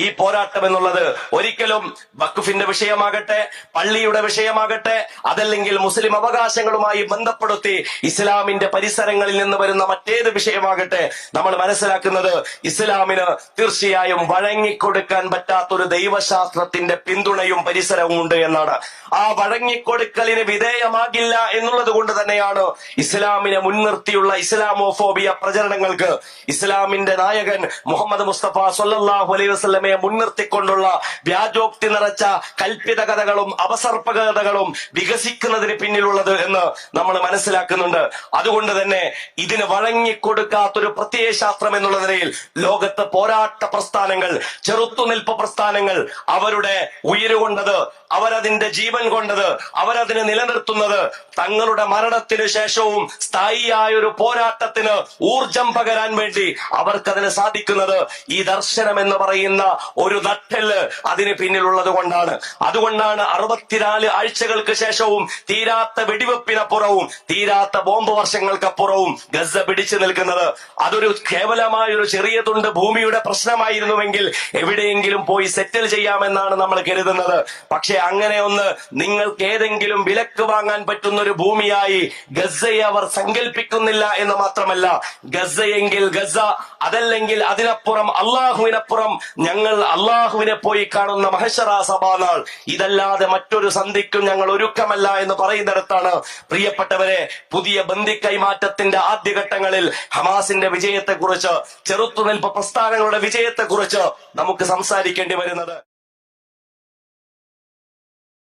ഈ പോരാട്ടം എന്നുള്ളത് ഒരിക്കലും വഖഫിന്റെ വിഷയമാകട്ടെ, പള്ളിയുടെ വിഷയമാകട്ടെ, അതല്ലെങ്കിൽ മുസ്ലിം അവകാശങ്ങളുമായി ബന്ധപ്പെടുത്തി ഇസ്ലാമിന്റെ പരിസരങ്ങളിൽ നിന്ന് വരുന്ന മറ്റേത് വിഷയമാകട്ടെ, നമ്മൾ മനസ്സിലാക്കുന്നത് ഇസ്ലാമിന് തീർച്ചയായും വഴങ്ങിക്കൊടുക്കാൻ പറ്റാത്തൊരു ദൈവശാസ്ത്രത്തിന്റെ പിന്തുണയും പരിസരവും ഉണ്ട് എന്നാണ്. ആ വഴങ്ങിക്കൊടുക്കലിന് വിധേയമാകില്ല എന്നുള്ളത് കൊണ്ട് തന്നെയാണ് ഇസ്ലാമിനെ മുൻനിർത്തിയുള്ള ഇസ്ലാമോഫോബിയ പ്രചരണങ്ങൾക്ക് ഇസ്ലാമിന്റെ നായകൻ മുഹമ്മദ് മുസ്തഫ സ്വല്ലല്ലാഹു അലൈഹി വസല്ലം മുൻനിർത്തിക്കൊണ്ടുള്ള വ്യാജോക്തി നിറച്ച കൽപ്പിത കഥകളും അപസർപ്പകഥകളും വികസിക്കുന്നതിന് പിന്നിലുള്ളത് എന്ന് നമ്മൾ മനസ്സിലാക്കുന്നുണ്ട്. അതുകൊണ്ട് തന്നെ ഇതിന് വഴങ്ങിക്കൊടുക്കാത്തൊരു പ്രത്യയശാസ്ത്രം എന്നുള്ള നിലയിൽ ലോകത്ത് പോരാട്ട പ്രസ്ഥാനങ്ങൾ, ചെറുത്തുനിൽപ്പ് പ്രസ്ഥാനങ്ങൾ അവരുടെ ഉയരുകൊണ്ടത്, അവരതിന്റെ ജീവൻ കൊണ്ടത്, അവരതിനെ നിലനിർത്തുന്നത് തങ്ങളുടെ മരണത്തിന് ശേഷവും സ്ഥായിയായ ഒരു പോരാട്ടത്തിന് ഊർജം പകരാൻ വേണ്ടി അവർക്കതിന് സാധിക്കുന്നത് ഈ ദർശനം എന്ന് പറയുന്ന ഒരു നട്ടെല്ല് അതിന് പിന്നിലുള്ളത് കൊണ്ടാണ്. അതുകൊണ്ടാണ് 64 ആഴ്ചകൾക്ക് ശേഷവും തീരാത്ത വെടിവെപ്പിനപ്പുറവും തീരാത്ത ബോംബ് വർഷങ്ങൾക്കപ്പുറവും ഗസ പിടിച്ചു നിൽക്കുന്നത്. അതൊരു കേവലമായ ഒരു ചെറിയ തുണ്ട് ഭൂമിയുടെ പ്രശ്നമായിരുന്നുവെങ്കിൽ എവിടെയെങ്കിലും പോയി സെറ്റിൽ ചെയ്യാമെന്നാണ് നമ്മൾ കരുതുന്നത്. പക്ഷെ അങ്ങനെ ഒന്ന് നിങ്ങൾക്ക് ഏതെങ്കിലും വിലക്ക് വാങ്ങാൻ പറ്റുന്ന ഒരു ഭൂമിയായി ഗസയെ അവർ സങ്കല്പിക്കുന്നില്ല എന്ന് മാത്രമല്ല, ഗസയെങ്കിൽ ഗസ, അതല്ലെങ്കിൽ അതിനപ്പുറം അള്ളാഹുവിനപ്പുറം ഞങ്ങൾ അള്ളാഹുവിനെ പോയി കാണുന്ന മഹശറ സഭാനാൾ, ഇതല്ലാതെ മറ്റൊരു സന്ധിക്കും ഞങ്ങൾ ഒരുക്കമല്ല എന്ന് പറയുന്നിടത്താണ് പ്രിയപ്പെട്ടവരെ പുതിയ ബന്ദി കൈമാറ്റത്തിന്റെ ആദ്യഘട്ടങ്ങളിൽ ഹമാസിന്റെ വിജയത്തെക്കുറിച്ച്, ചെറുത്തുനിൽപ്പ് പ്രസ്ഥാനങ്ങളുടെ വിജയത്തെക്കുറിച്ച് നമുക്ക് സംസാരിക്കേണ്ടി വരുന്നത്.